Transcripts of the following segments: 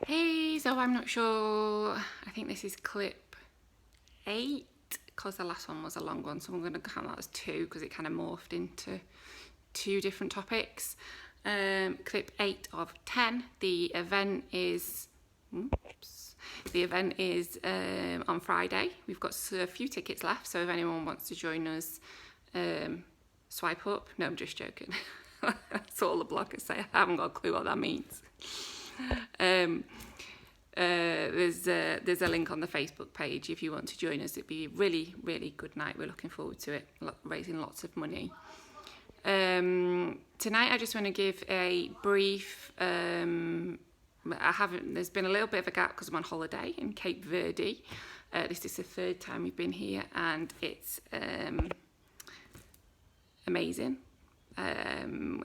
Hey, so I'm not sure. I think this is clip 8 because the last one was a long one, so I'm going to count that as 2 because it kind of morphed into 2 different topics. Clip 8 of 10. The event is. Oops. The event is on Friday. We've got a few tickets left, so if anyone wants to join us, swipe up. No, I'm just joking. That's all the bloggers say. I haven't got a clue what that means. There's a link on the Facebook page if you want to join us. It'd be a really, really good night. We're looking forward to it, raising lots of money. Tonight I just want to give a brief, there's been a little bit of a gap because I'm on holiday in Cape Verde. This is the 3rd time we've been here and it's amazing.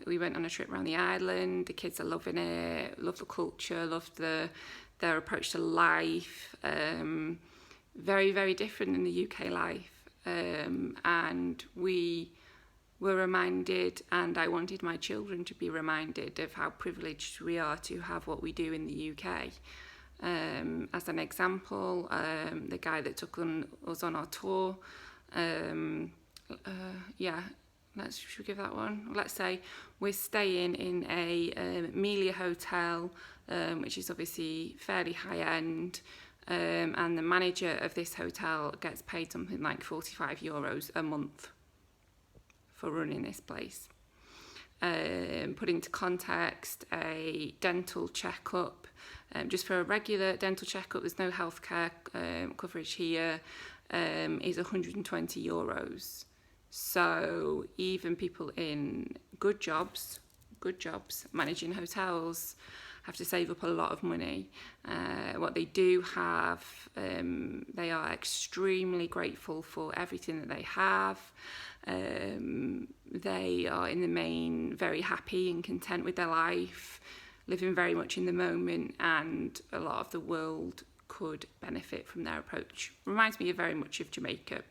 We went on a trip around the island. The kids are loving it, love the culture, love their approach to life. Very, very different in the UK life. And we were reminded, and I wanted my children to be reminded of how privileged we are to have what we do in the UK. As an example, the guy that took us on our tour, should we give that one? Let's say we're staying in a Melia hotel, which is obviously fairly high end, and the manager of this hotel gets paid something like €45 a month for running this place. Put into context, a dental checkup, just for a regular dental checkup, there's no healthcare coverage here, is €120. So even people in good jobs, managing hotels, have to save up a lot of money. What they do have, they are extremely grateful for everything that they have. They are in the main very happy and content with their life, living very much in the moment, and a lot of the world could benefit from their approach. Reminds me very much of Jamaica.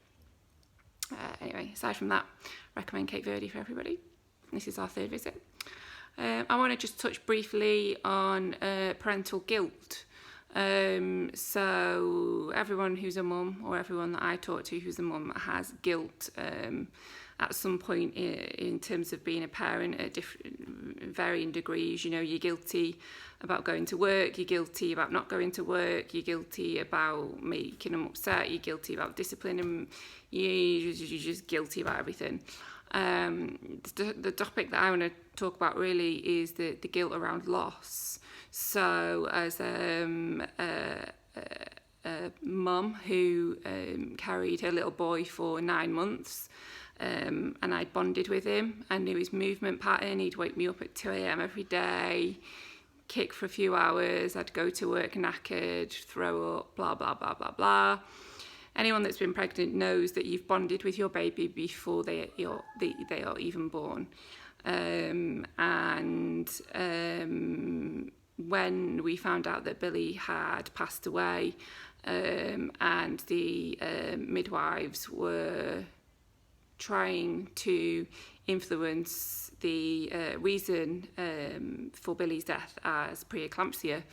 Anyway, aside from that, recommend Cape Verde for everybody. This is our 3rd visit. I want to just touch briefly on parental guilt. So everyone who's a mum, or everyone that I talk to who's a mum, has guilt at some point in terms of being a parent at varying degrees. You know, you're guilty about going to work, you're guilty about not going to work, you're guilty about making them upset, you're guilty about disciplining, you're just guilty about everything. The topic that I want to talk about really is the guilt around loss. So as a mum who carried her little boy for 9 months, and I bonded with him. I knew his movement pattern. He'd wake me up at 2 a.m. every day, kick for a few hours. I'd go to work knackered, throw up, blah, blah, blah, blah, blah. Anyone that's been pregnant knows that you've bonded with your baby before they are even born. When we found out that Billy had passed away, and the midwives were trying to influence the reason for Billy's death as preeclampsia,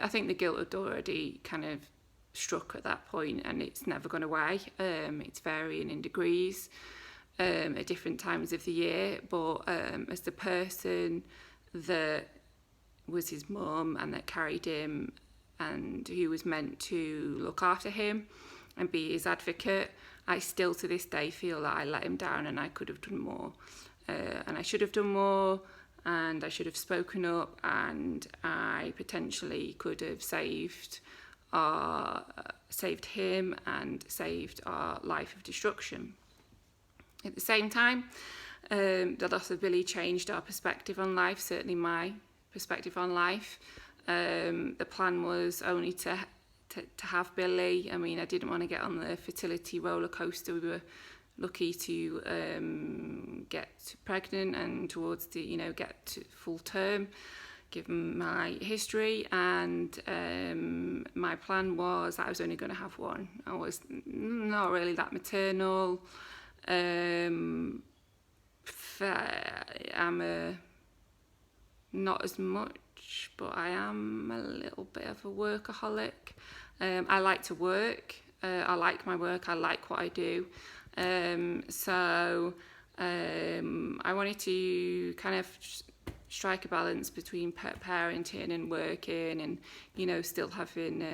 I think the guilt had already kind of struck at that point, and it's never gone away. It's varying in degrees at different times of the year, but as the person that was his mum and that carried him and who was meant to look after him and be his advocate, I still to this day feel that I let him down and I could have done more, and I should have done more, and I should have spoken up, and I potentially could have saved him and saved our life of destruction. At the same time, the loss of Billy changed our perspective on life, certainly my perspective on life. The plan was only to have Billy. I mean, I didn't want to get on the fertility roller coaster. We were lucky to get pregnant and towards the, get to full term, given my history. And my plan was I was only going to have one. I was not really that maternal. I'm not as much, but I am a little bit of a workaholic. I like to work. I like my work. I like what I do. So I wanted to kind of strike a balance between parenting and working, and still having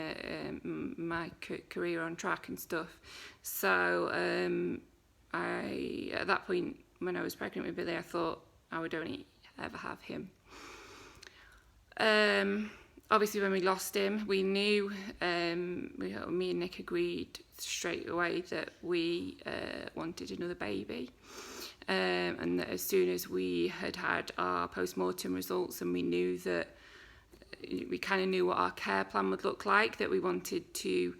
my career on track and stuff. So I, at that point when I was pregnant with Billy, I thought I would only ever have him. Obviously when we lost him, we knew, me and Nick agreed straight away that we wanted another baby. And that as soon as we had our post-mortem results and we knew that, we kind of knew what our care plan would look like, that we wanted to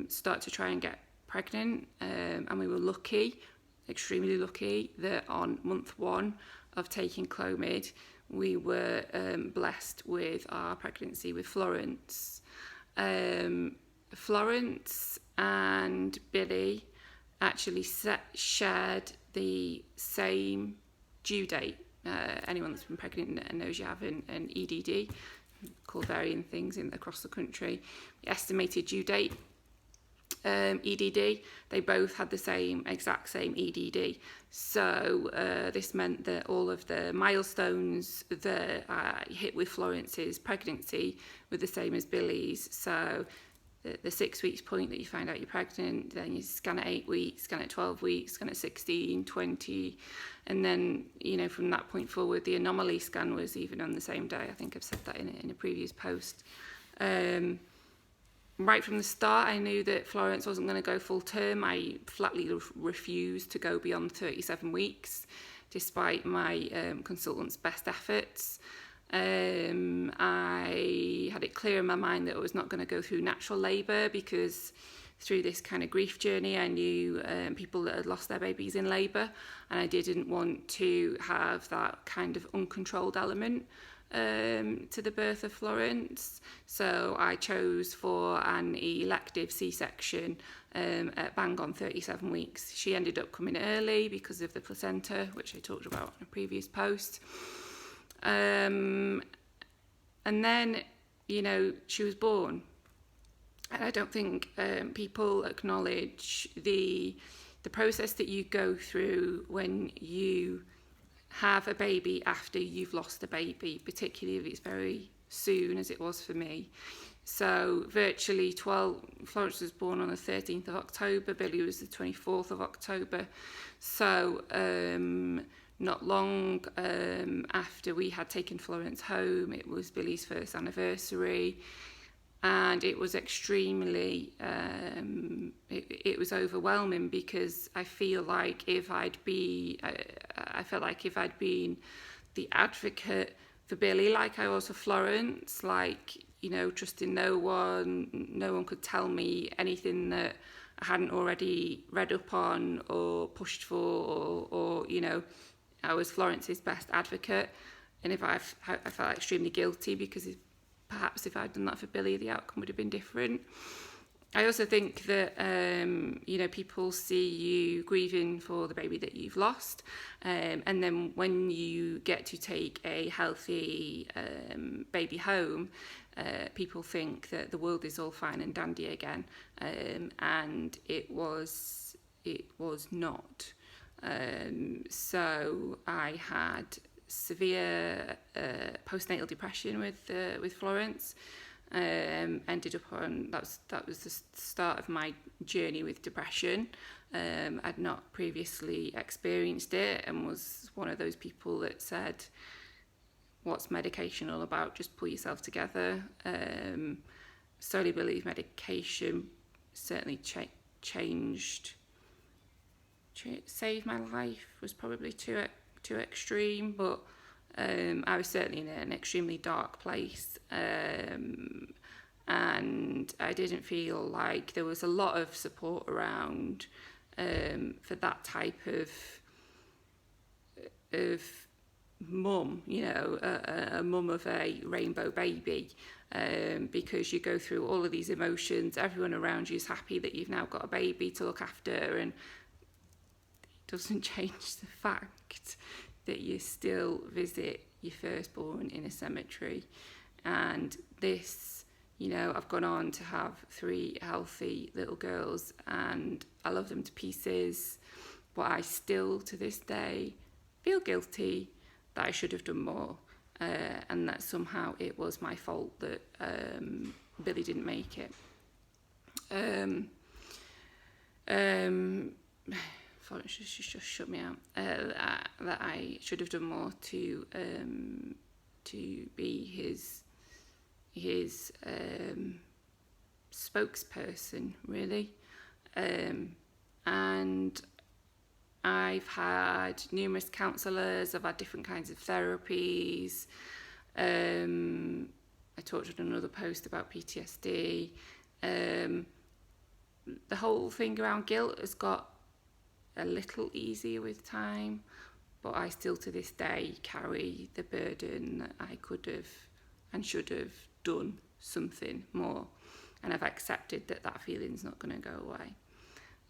start to try and get pregnant. And we were lucky, extremely lucky, that on month 1 of taking Clomid, we were blessed with our pregnancy with Florence. Florence and Billy actually shared the same due date. Anyone that's been pregnant and knows you have an EDD, called varying things across the country. The estimated due date, EDD, they both had the exact same EDD. So this meant that all of the milestones that I hit with Florence's pregnancy were the same as Billy's. So the 6 weeks point that you find out you're pregnant, then you scan at 8 weeks, scan at 12 weeks, scan at 16, 20, and then from that point forward the anomaly scan was even on the same day. I think I've said that in a previous post. Right from the start I knew that Florence wasn't going to go full term. I flatly refused to go beyond 37 weeks despite my consultant's best efforts. I had it clear in my mind that I was not going to go through natural labour, because through this kind of grief journey I knew people that had lost their babies in labour, and I didn't want to have that kind of uncontrolled element to the birth of Florence. So I chose for an elective C-section at bang on 37 weeks. She ended up coming early because of the placenta, which I talked about in a previous post. And then, she was born. And I don't think people acknowledge the process that you go through when you have a baby after you've lost a baby, particularly if it's very soon, as it was for me. So virtually Florence was born on the 13th of October, Billy was the 24th of October. So not long after we had taken Florence home, it was Billy's first anniversary, and it was extremely, it was overwhelming, because I feel like if I'd been the advocate for Billy like I was for Florence, trusting no one could tell me anything that I hadn't already read up on or pushed for, or I was Florence's best advocate. And if I felt extremely guilty, because perhaps if I'd done that for Billy, the outcome would have been different. I also think that, people see you grieving for the baby that you've lost. And then when you get to take a healthy baby home, people think that the world is all fine and dandy again. And it was not. So I had severe postnatal depression with Florence. Ended up on that was the start of my journey with depression. I'd not previously experienced it, and was one of those people that said, "What's medication all about? Just pull yourself together." Solely believe medication certainly saved my life was probably too extreme, but I was certainly in an extremely dark place, and I didn't feel like there was a lot of support around for that type of mum, a mum of a rainbow baby, because you go through all of these emotions. Everyone around you is happy that you've now got a baby to look after, and it doesn't change the fact that you still visit your firstborn in a cemetery. And this, I've gone on to have 3 healthy little girls, and I love them to pieces, but I still to this day feel guilty that I should have done more, and that somehow it was my fault that Billy didn't make it. Just shut me out. That I should have done more to be his spokesperson, really. And I've had numerous counsellors. I've had different kinds of therapies. I talked in another post about PTSD. The whole thing around guilt has got a little easier with time, but I still to this day carry the burden that I could have and should have done something more, and I've accepted that feeling's not going to go away.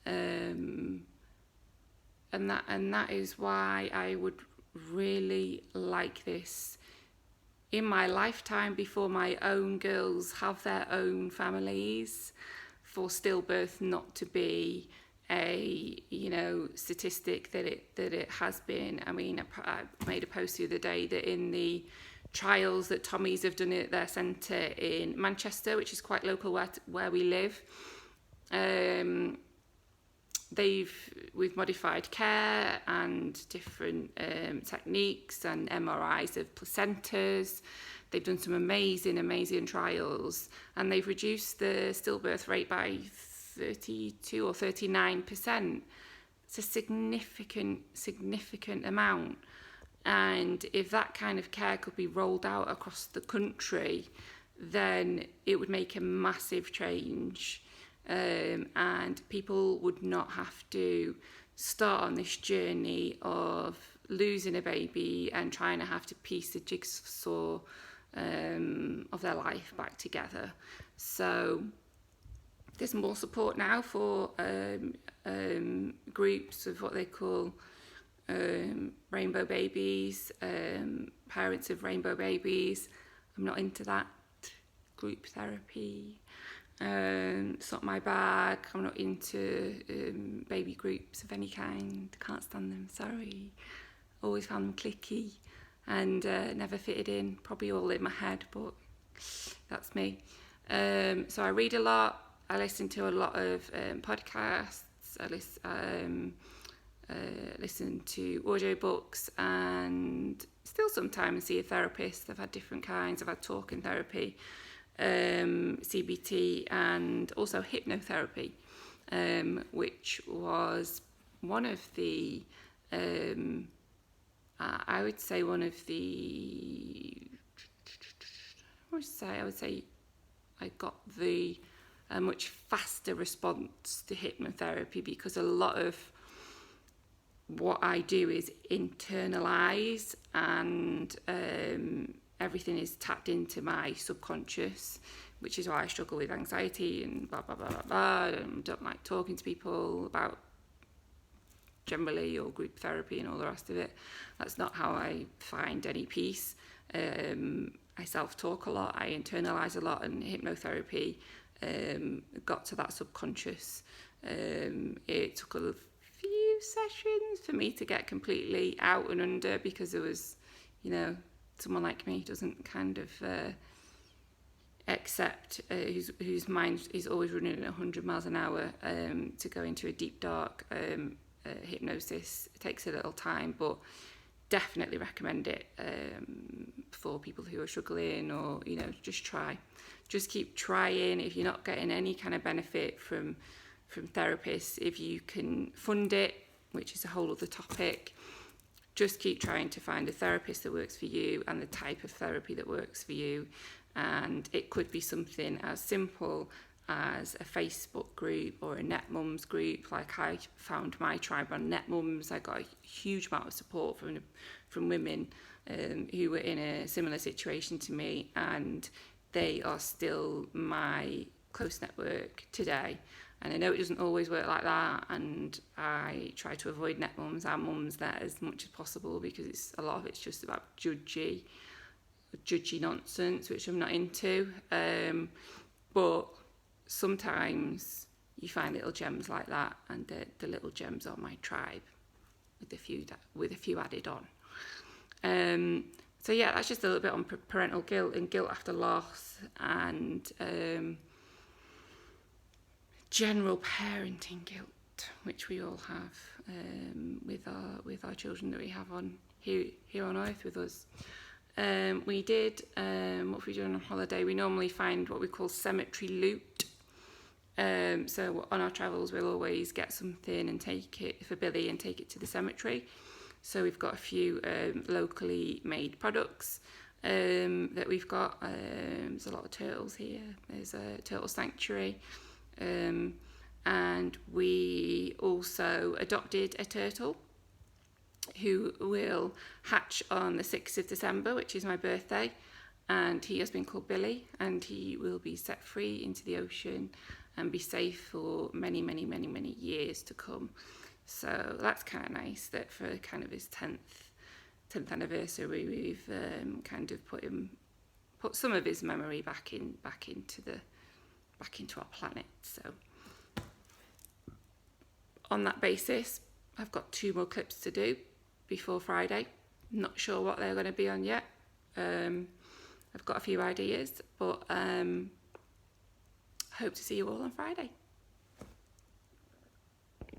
And that is why I would really like this in my lifetime, before my own girls have their own families, for stillbirth not to be a statistic that it has been. I mean, I made a post the other day that in the trials that Tommy's have done at their centre in Manchester, which is quite local where we live, with modified care and different techniques and MRIs of placentas. They've done some amazing trials, and they've reduced the stillbirth rate by 32 or 39%. It's a significant amount. And if that kind of care could be rolled out across the country, then it would make a massive change. And people would not have to start on this journey of losing a baby and trying to have to piece the jigsaw of their life back together. So there's more support now for groups of what they call rainbow babies, parents of rainbow babies. I'm not into that group therapy. It's not my bag. I'm not into baby groups of any kind. Can't stand them, sorry. Always found them cliquey and never fitted in. Probably all in my head, but that's me. So I read a lot. I listen to a lot of podcasts. I listen to audiobooks, and still sometimes see a therapist. I've had different kinds. I've had talking therapy, CBT, and also hypnotherapy, which was one of the I would say I got the much faster response to hypnotherapy, because a lot of what I do is internalize, and everything is tapped into my subconscious, which is why I struggle with anxiety and blah, blah, blah, blah, blah, and don't like talking to people about generally or group therapy and all the rest of it. That's not how I find any peace. I self-talk a lot, I internalize a lot, and hypnotherapy got to that subconscious. It took a few sessions for me to get completely out and under, because there was, someone like me doesn't kind of accept, whose mind is always running at 100 miles an hour, to go into a deep, dark hypnosis. It takes a little time, but definitely recommend it for people who are struggling, or, just keep trying. If you're not getting any kind of benefit from therapists, if you can fund it, which is a whole other topic, just keep trying to find a therapist that works for you and the type of therapy that works for you. And it could be something as simple as a Facebook group or a NetMums group. Like I found my tribe on NetMums. I got a huge amount of support from women who were in a similar situation to me, and they are still my close network today. And I know it doesn't always work like that, and I try to avoid net mums and mums there as much as possible, because a lot of it's just about judgy nonsense, which I'm not into. But sometimes you find little gems like that, and the little gems are my tribe, with a few added on. So yeah, that's just a little bit on parental guilt and guilt after loss, and general parenting guilt, which we all have with our children that we have on here on earth with us. We did what we do on holiday. We normally find what we call cemetery loot. So on our travels, we'll always get something and take it for Billy and take it to the cemetery. So we've got a few locally made products that we've got. There's a lot of turtles here. There's a turtle sanctuary. And we also adopted a turtle who will hatch on the 6th of December, which is my birthday. And he has been called Billy, and he will be set free into the ocean and be safe for many, many, many, many years to come. So that's kind of nice that for kind of his 10th anniversary, we've kind of put some of his memory back into our planet. So on that basis, I've got 2 more clips to do before Friday. Not sure what they're going to be on yet. I've got a few ideas, but hope to see you all on Friday.